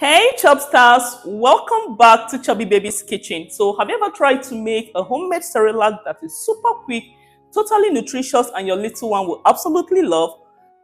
Hey Chubstars, welcome back to Chubby Baby's Kitchen. So have you ever tried to make a homemade Cerelac that is super quick, totally nutritious and your little one will absolutely love?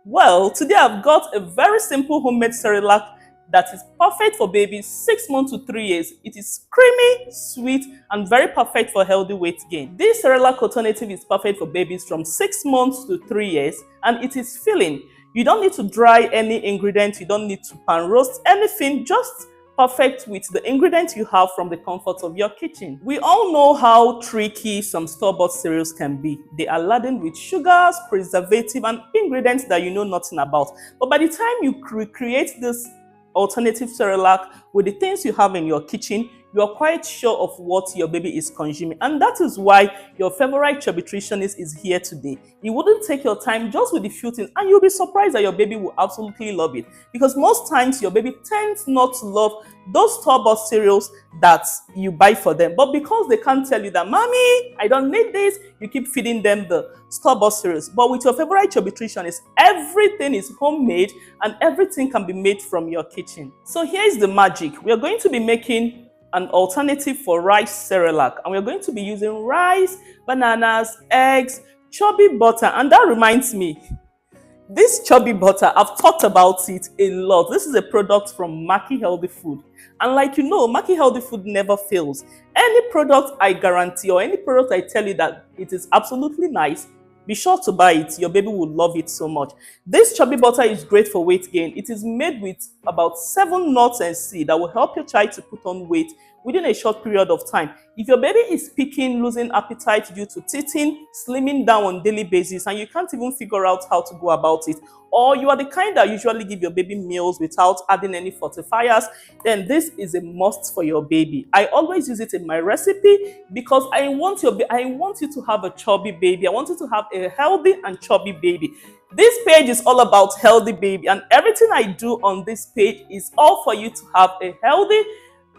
Well, today I've got a very simple homemade Cerelac that is perfect for babies 6 months to 3 years. It is creamy, sweet and very perfect for healthy weight gain. This Cerelac alternative is perfect for babies from 6 months to 3 years and it is filling. You don't need to dry any ingredients, you don't need to pan roast anything, just perfect with the ingredients you have from the comfort of your kitchen. We all know how tricky some store-bought cereals can be. They are laden with sugars, preservative and ingredients that you know nothing about. But by the time you create this alternative Cerelac with the things you have in your kitchen, you are quite sure of what your baby is consuming. And that is why your favorite chubby nutritionist is here today. You wouldn't take your time just with the few things and you'll be surprised that your baby will absolutely love it. Because most times your baby tends not to love those store-bought cereals that you buy for them. But because they can't tell you that, Mommy, I don't need this, you keep feeding them the store-bought cereals. But with your favorite chubby nutritionist, everything is homemade and everything can be made from your kitchen. So here's the magic. We are going to be making an alternative for rice Cerelac, and we're going to be using rice, bananas, eggs, chubby butter. And that reminds me, this chubby butter, I've talked about it a lot. This is a product from Maki Healthy Food, and like you know, Maki Healthy Food never fails. Any product I guarantee or any product I tell you that it is absolutely nice, be sure to buy it. Your baby will love it so much. This chubby butter is great for weight gain. It is made with about 7 nuts and seeds that will help your child to put on weight within a short period of time. If your baby is picking, losing appetite due to teething, slimming down on a daily basis, and you can't even figure out how to go about it, or you are the kind that usually give your baby meals without adding any fortifiers, then this is a must for your baby. I always use it in my recipe because I want you to have a chubby baby. I want you to have a healthy and chubby baby. This page is all about healthy baby, and everything I do on this page is all for you to have a healthy,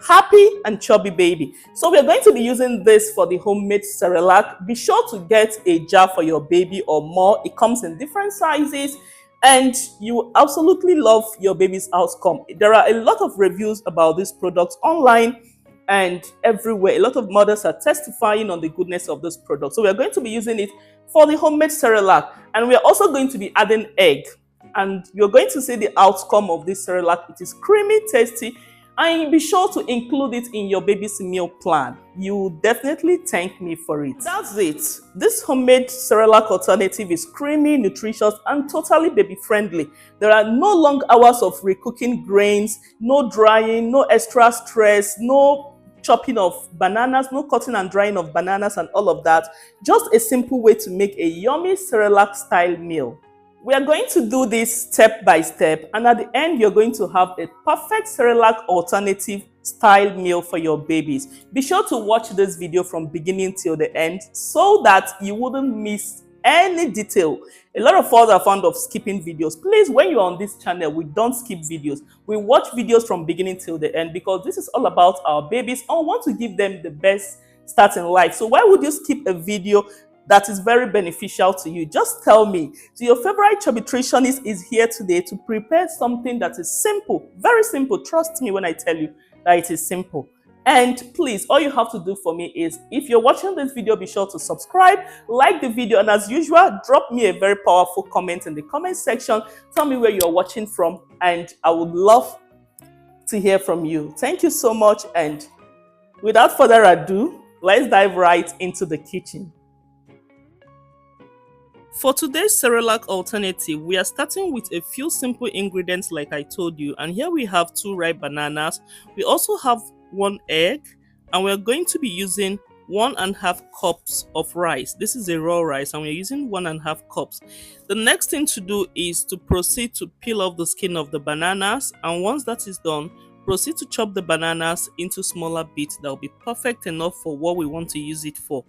happy and chubby baby. So we're going to be using this for the homemade Cerelac. Be sure to get a jar for your baby or more. It comes in different sizes and you will absolutely love your baby's outcome. There are a lot of reviews about this product online and everywhere. A lot of mothers are testifying on the goodness of this product. So we're going to be using it for the homemade Cerelac, and we're also going to be adding egg, and you're going to see the outcome of this Cerelac. It is creamy, tasty, and be sure to include it in your baby's meal plan. You will definitely thank me for it. That's it. This homemade Cerelac alternative is creamy, nutritious, and totally baby friendly. There are no long hours of recooking grains, no drying, no extra stress, no chopping of bananas, no cutting and drying of bananas and all of that. Just a simple way to make a yummy Cerelac style meal. We are going to do this step by step, and at the end you're going to have a perfect Cerelac alternative style meal for your babies. Be sure to watch this video from beginning till the end so that you wouldn't miss any detail. A lot of us are fond of skipping videos. Please, when you're on this channel, we don't skip videos. We watch videos from beginning till the end because this is all about our babies and we want to give them the best start in life. So why would you skip a video that is very beneficial to you? Just tell me. So your favorite chubby nutritionist is here today to prepare something that is simple, very simple. Trust me when I tell you that it is simple. And please, all you have to do for me is, if you're watching this video, be sure to subscribe, like the video, and as usual, drop me a very powerful comment in the comment section. Tell me where you're watching from, and I would love to hear from you. Thank you so much, and without further ado, let's dive right into the kitchen. For today's Cerelac alternative, we are starting with a few simple ingredients like I told you, and here we have 2 ripe bananas. We also have 1 egg, and we're going to be using 1.5 cups of rice. This is a raw rice and we're using 1.5 cups. The next thing to do is to proceed to peel off the skin of the bananas, and once that is done, proceed to chop the bananas into smaller bits that will be perfect enough for what we want to use it for.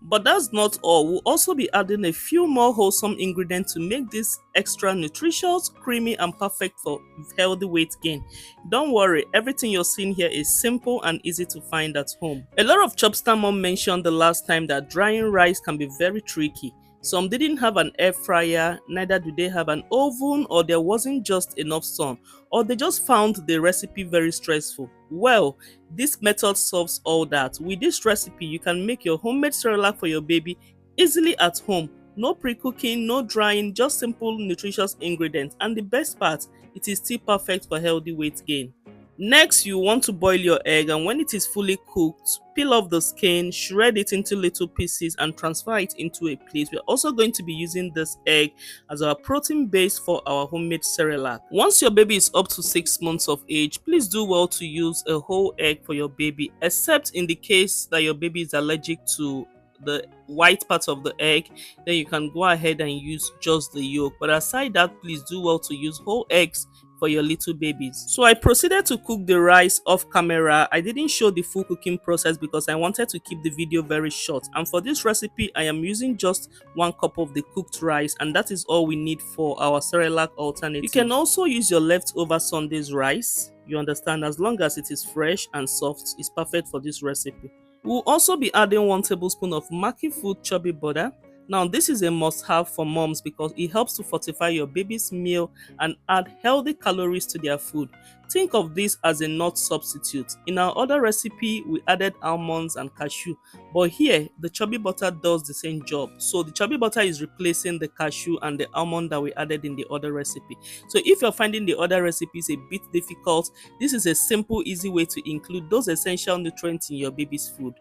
But that's not all. We'll also be adding a few more wholesome ingredients to make this extra nutritious, creamy, and perfect for healthy weight gain. Don't worry, everything you're seeing here is simple and easy to find at home. A lot of Chubstar mom mentioned the last time that drying rice can be very tricky. Some didn't have an air fryer, neither do they have an oven, or there wasn't just enough sun, or they just found the recipe very stressful. Well, this method solves all that. With this recipe, you can make your homemade Cerelac for your baby easily at home. No pre-cooking, no drying, just simple nutritious ingredients. And the best part, it is still perfect for healthy weight gain. Next, you want to boil your egg, and when it is fully cooked, peel off the skin, shred it into little pieces and transfer it into a plate. We're also going to be using this egg as our protein base for our homemade Cerelac. Once your baby is up to 6 months of age, please do well to use a whole egg for your baby, except in the case that your baby is allergic to the white part of the egg. Then you can go ahead and use just the yolk, but aside that, please do well to use whole eggs for your little babies. So I proceeded to cook the rice off camera. I didn't show the full cooking process because I wanted to keep the video very short, and for this recipe I am using just 1 cup of the cooked rice, and that is all we need for our Cerelac alternative. You can also use your leftover Sunday's rice, you understand, as long as it is fresh and soft. It's perfect for this recipe. We'll also be adding 1 tablespoon of Maki Food Chubby butter. Now, this is a must-have for moms because it helps to fortify your baby's meal and add healthy calories to their food. Think of this as a nut substitute. In our other recipe, we added almonds and cashew, but here, the Chubby butter does the same job. So the Chubby butter is replacing the cashew and the almond that we added in the other recipe. So if you're finding the other recipes a bit difficult, this is a simple, easy way to include those essential nutrients in your baby's food.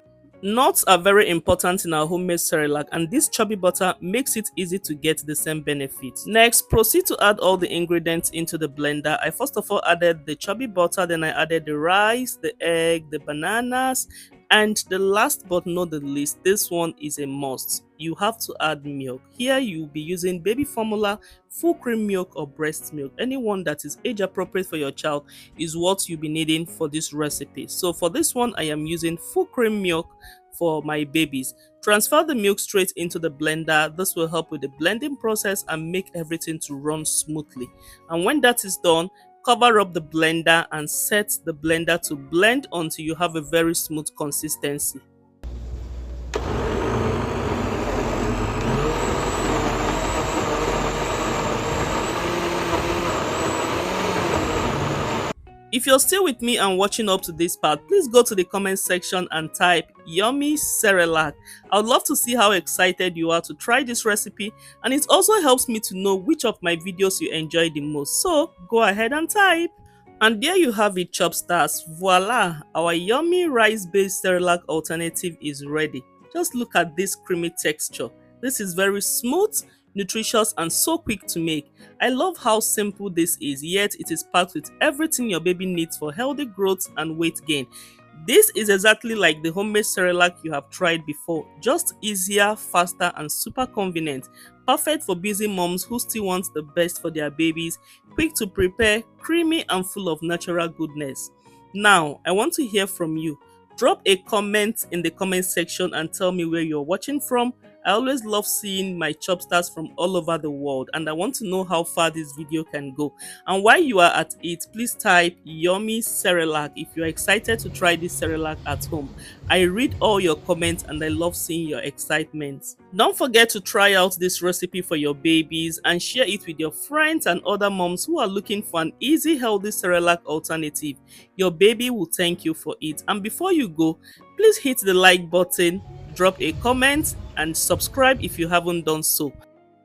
Nuts are very important in our homemade Cerelac, and this Chubby butter makes it easy to get the same benefits. Next, proceed to add all the ingredients into the blender. I first of all added the Chubby butter, then I added the rice, the egg, the bananas, and the last but not the least, this one is a must. You have to add milk. Here you'll be using baby formula, full cream milk, or breast milk. Anyone that is age appropriate for your child is what you'll be needing for this recipe. So for this one, I am using full cream milk for my babies. Transfer the milk straight into the blender. This will help with the blending process and make everything to run smoothly. And when that is done, cover up the blender and set the blender to blend until you have a very smooth consistency. If you're still with me and watching up to this part, please go to the comment section and type "Yummy Cerelac." I would love to see how excited you are to try this recipe, and it also helps me to know which of my videos you enjoy the most. So go ahead and type. And there you have it, Chubstars. Voila! Our yummy rice-based Cerelac alternative is ready. Just look at this creamy texture. This is very smooth, nutritious, and so quick to make. I love how simple this is, yet it is packed with everything your baby needs for healthy growth and weight gain. This is exactly like the homemade Cerelac you have tried before, just easier, faster, and super convenient. Perfect for busy moms who still want the best for their babies, quick to prepare, creamy, and full of natural goodness. Now, I want to hear from you. Drop a comment in the comment section and tell me where you're watching from. I always love seeing my Chubstars from all over the world, and I want to know how far this video can go. And while you are at it, please type "Yummy Cerelac" if you're excited to try this Cerelac at home. I read all your comments and I love seeing your excitement. Don't forget to try out this recipe for your babies and share it with your friends and other moms who are looking for an easy, healthy Cerelac alternative. Your baby will thank you for it. And before you go, please hit the like button, drop a comment, and subscribe if you haven't done so.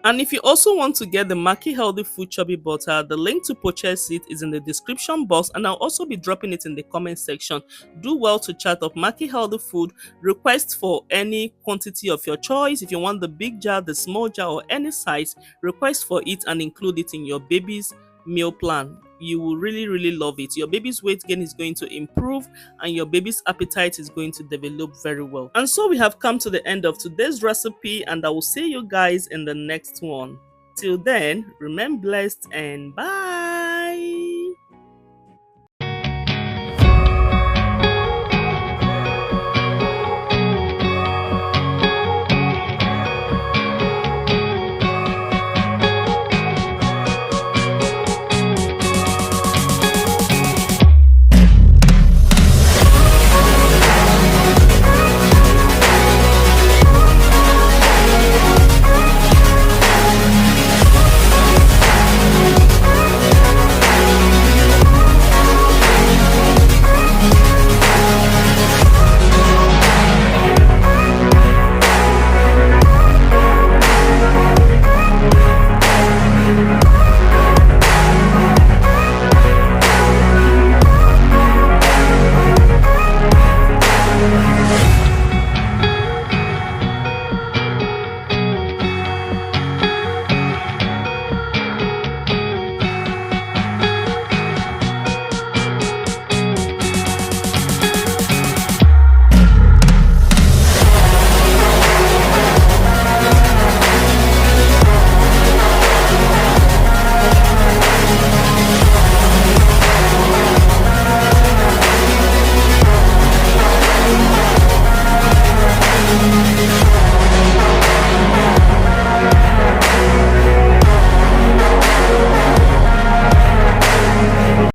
And if you also want to get the Maki Healthy Food Chubby butter, the link to purchase it is in the description box, and I'll also be dropping it in the comment section. Do well to chat up Maki Healthy Food. Request for any quantity of your choice. If you want the big jar, the small jar, or any size, request for it and include it in your baby's meal plan. You will really love it. Your baby's weight gain is going to improve and your baby's appetite is going to develop very well. And so we have come to the end of today's recipe, and I will see you guys in the next one. Till then, remain blessed and bye.